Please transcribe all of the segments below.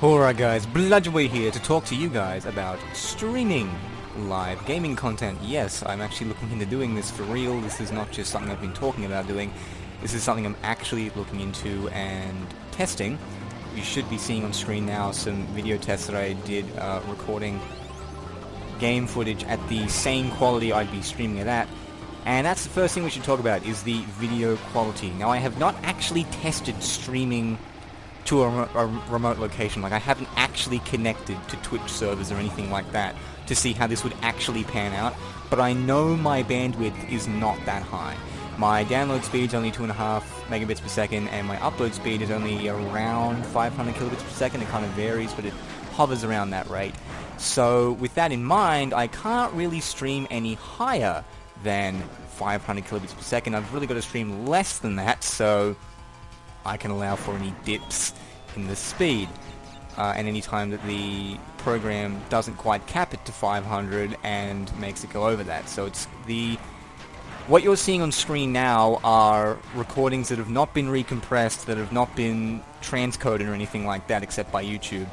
Alright guys, Bludgeonway here to talk to you guys about streaming live gaming content. Yes, I'm actually looking into doing this for real. This is not just something I've been talking about doing. This is something I'm actually looking into and testing. You should be seeing on screen now some video tests that I did recording game footage at the same quality I'd be streaming it at. And that's the first thing we should talk about, is the video quality. Now, I have not actually tested streaming to a remote location. Like, I haven't actually connected to Twitch servers or anything like that to see how this would actually pan out, but I know my bandwidth is not that high. My download speed is only 2.5 megabits per second, and my upload speed is only around 500 kilobits per second. It kind of varies, but it hovers around that rate. So with that in mind, I can't really stream any higher than 500 kilobits per second. I've really got to stream less than that, so I can allow for any dips in the speed, and any time that the program doesn't quite cap it to 500 and makes it go over that. So it's what you're seeing on screen now are recordings that have not been recompressed, that have not been transcoded or anything like that, except by YouTube.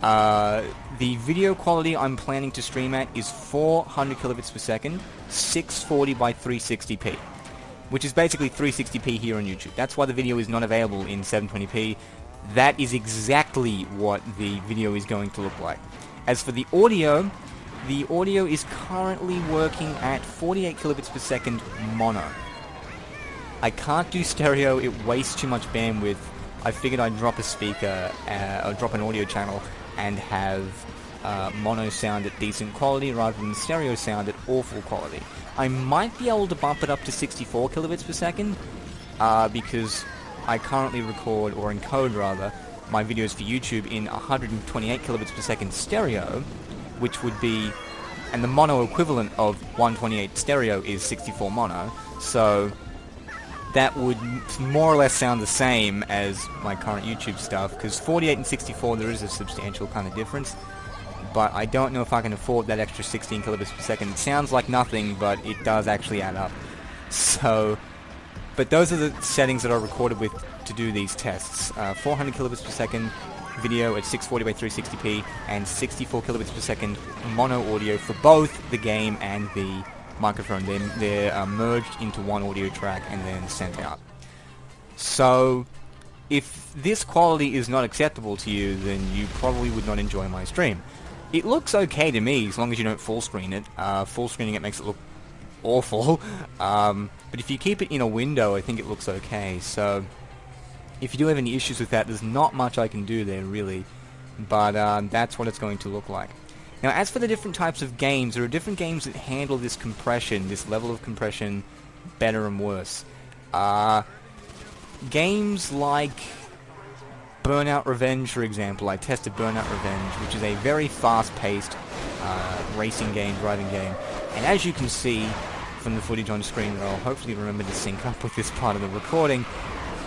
The video quality I'm planning to stream at is 400 kilobits per second, 640 by 360p. Which is basically 360p here on YouTube. That's why the video is not available in 720p. That is exactly what the video is going to look like. As for the audio is currently working at 48 kilobits per second mono. I can't do stereo, it wastes too much bandwidth. I figured I'd drop a speaker, or drop an audio channel, and have mono sound at decent quality rather than stereo sound at awful quality. I might be able to bump it up to 64 kilobits per second, because I currently record, or encode rather, my videos for YouTube in 128 kilobits per second stereo, which would be, and the mono equivalent of 128 stereo is 64 mono, so that would more or less sound the same as my current YouTube stuff, because 48 and 64 there is a substantial kind of difference. But I don't know if I can afford that extra 16 kilobits per second. It sounds like nothing, but it does actually add up. So, but those are the settings that are recorded with to do these tests. 400 kilobits per second video at 640 by 360p, and 64 kilobits per second mono audio for both the game and the microphone. They're merged into one audio track and then sent out. So, if this quality is not acceptable to you, then you probably would not enjoy my stream. It looks okay to me, as long as you don't full screen it. Full screening it makes it look awful. But if you keep it in a window, I think it looks okay. So, if you do have any issues with that, there's not much I can do there, really. But that's what it's going to look like. Now, as for the different types of games, there are different games that handle this compression, this level of compression, better and worse. Games like Burnout Revenge, for example. I tested Burnout Revenge, which is a very fast-paced racing game, driving game. And as you can see from the footage on screen that I'll hopefully remember to sync up with this part of the recording,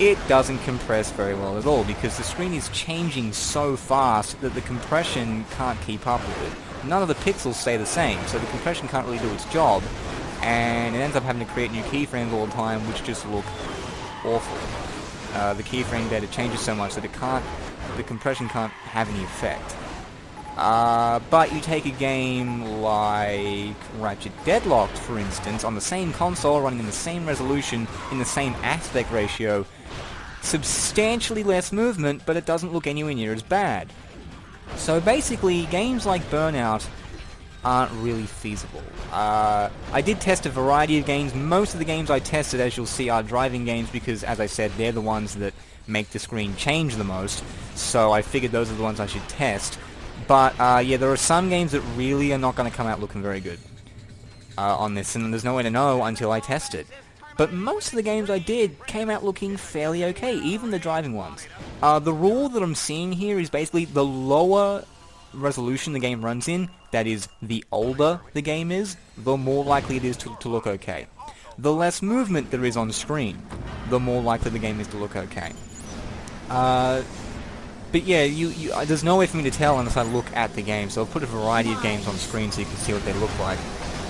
it doesn't compress very well at all, because the screen is changing so fast that the compression can't keep up with it. None of the pixels stay the same, so the compression can't really do its job, and it ends up having to create new keyframes all the time, which just look awful. The keyframe data changes so much that the compression can't have any effect. But you take a game like Ratchet Deadlocked, for instance, on the same console, running in the same resolution, in the same aspect ratio, substantially less movement, but it doesn't look anywhere near as bad. So basically, games like Burnout aren't really feasible. I did test a variety of games. Most of the games I tested, as you'll see, are driving games because, as I said, they're the ones that make the screen change the most, so I figured those are the ones I should test. But, yeah, there are some games that really are not going to come out looking very good on this, and there's no way to know until I test it. But most of the games I did came out looking fairly okay, even the driving ones. The rule that I'm seeing here is basically the lower resolution the game runs in, that is, the older the game is, the more likely it is to look okay. The less movement there is on screen, the more likely the game is to look okay. But yeah, there's no way for me to tell unless I look at the game, so I'll put a variety of games on screen so you can see what they look like.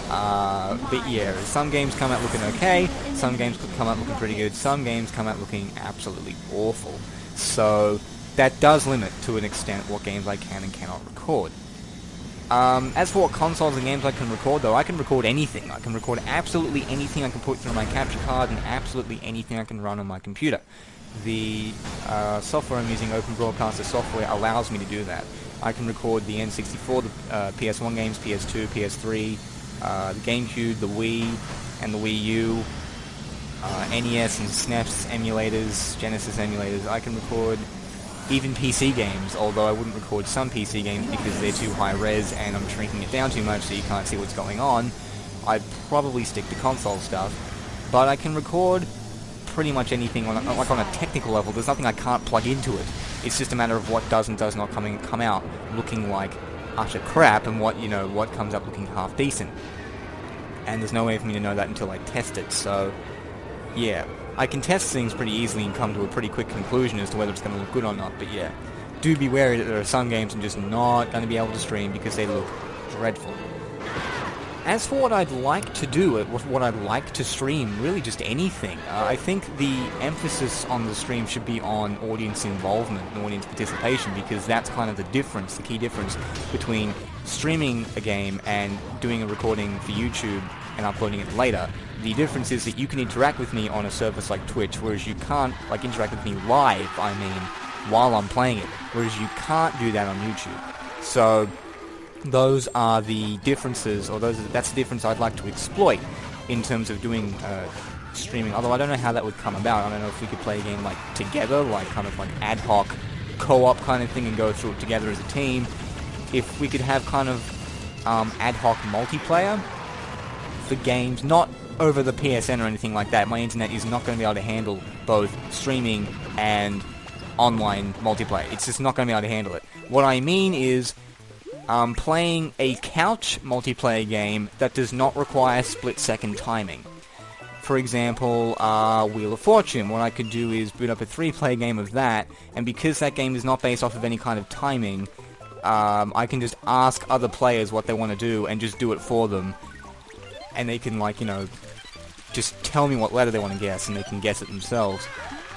But yeah, some games come out looking okay, some games come out looking pretty good, some games come out looking absolutely awful. So that does limit to an extent what games I can and cannot record. As for what consoles and games I can record, though, I can record anything. I can record absolutely anything I can put through my capture card, and absolutely anything I can run on my computer. The software I'm using, Open Broadcaster software, allows me to do that. I can record the N64, the PS1 games, PS2, PS3, the GameCube, the Wii, and the Wii U, NES and SNES emulators, Genesis emulators. I can record even PC games, although I wouldn't record some PC games because they're too high res and I'm shrinking it down too much so you can't see what's going on. I'd probably stick to console stuff, but I can record pretty much anything on a technical level. There's nothing I can't plug into it. It's just a matter of what does and does not come out looking like utter crap, and what comes up looking half decent. And there's no way for me to know that until I test it. So yeah, I can test things pretty easily and come to a pretty quick conclusion as to whether it's going to look good or not. But yeah, do be wary that there are some games I'm just not going to be able to stream because they look dreadful. As for what I'd like to do, what I'd like to stream, really just anything. I think the emphasis on the stream should be on audience involvement and audience participation, because that's kind of the difference, the key difference between streaming a game and doing a recording for YouTube and uploading it later. The difference is that you can interact with me on a service like Twitch, whereas you can't, interact with me live, while I'm playing it, whereas you can't do that on YouTube. So those are the differences, or that's the difference I'd like to exploit in terms of doing streaming, although I don't know how that would come about. I don't know if we could play a game together, kind of ad hoc co-op kind of thing, and go through it together as a team. If we could have kind of ad hoc multiplayer for games, not over the PSN or anything like that. My internet is not going to be able to handle both streaming and online multiplayer. It's just not going to be able to handle it. What I mean is playing a couch multiplayer game that does not require split-second timing. For example, Wheel of Fortune. What I could do is boot up a 3-player game of that, and because that game is not based off of any kind of timing, I can just ask other players what they want to do and just do it for them. And they can, just tell me what letter they want to guess, and they can guess it themselves.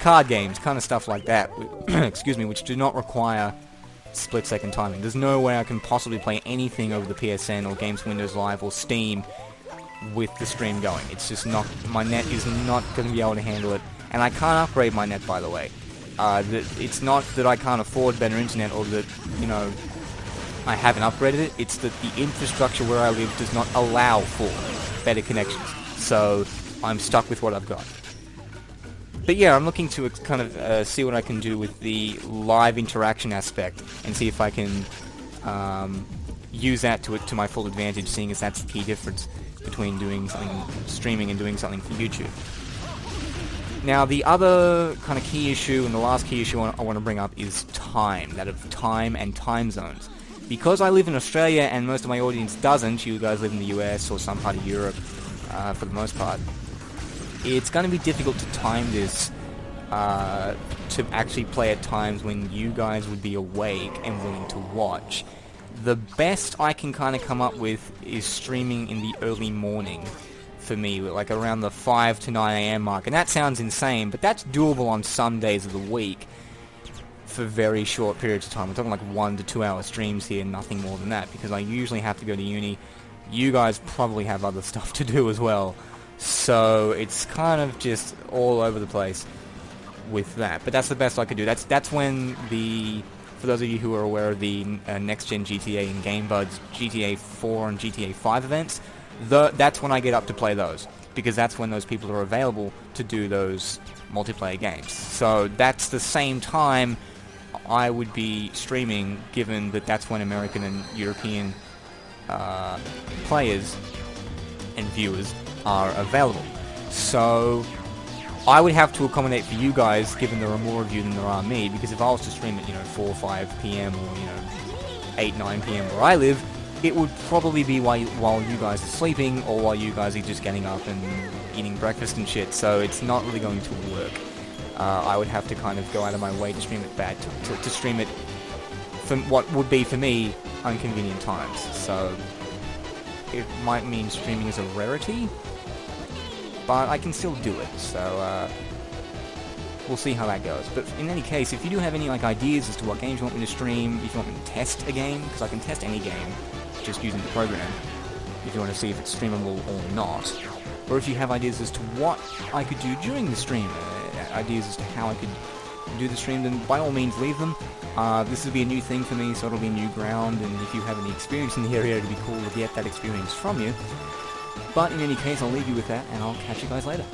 Card games, kind of stuff like that, excuse me, which do not require split-second timing. There's no way I can possibly play anything over the PSN or Games Windows Live or Steam with the stream going. It's just not, my net is not going to be able to handle it, and I can't upgrade my net, by the way. It's not that I can't afford better internet or that, I haven't upgraded it. It's that the infrastructure where I live does not allow for better connections. So I'm stuck with what I've got. But yeah, I'm looking to kind of see what I can do with the live interaction aspect and see if I can use that to my full advantage, seeing as that's the key difference between doing something streaming and doing something for YouTube. Now, the other kind of key issue, and the last key issue I want to bring up, is time. That of time and time zones. Because I live in Australia and most of my audience doesn't, you guys live in the US or some part of Europe for the most part, it's going to be difficult to time this to actually play at times when you guys would be awake and willing to watch. The best I can kind of come up with is streaming in the early morning for me, around the 5 to 9 AM mark. And that sounds insane, but that's doable on some days of the week for very short periods of time. We're talking 1 to 2 hour streams here, nothing more than that, because I usually have to go to uni. You guys probably have other stuff to do as well. So it's kind of just all over the place with that. But that's the best I could do. That's when for those of you who are aware of the next-gen GTA and Game Buds GTA 4 and GTA 5 events, that's when I get up to play those, because that's when those people are available to do those multiplayer games. So that's the same time I would be streaming, given that that's when American and European players and viewers are available. So I would have to accommodate for you guys, given there are more of you than there are me, because if I was to stream at 4 or 5 PM or 8, 9 PM where I live, it would probably be while you guys are sleeping, or while you guys are just getting up and eating breakfast and shit, so it's not really going to work. I would have to kind of go out of my way to stream it to stream it from what would be, for me, inconvenient times. So it might mean streaming is a rarity, but I can still do it. So we'll see how that goes. But in any case, if you do have any like ideas as to what games you want me to stream, if you want me to test a game, because I can test any game just using the program, if you want to see if it's streamable or not, or if you have ideas as to what I could do during the stream, ideas as to how I could do the stream, then by all means leave them. This will be a new thing for me, so it'll be new ground, and if you have any experience in the area, it'd be cool to get that experience from you. But in any case, I'll leave you with that, and I'll catch you guys later.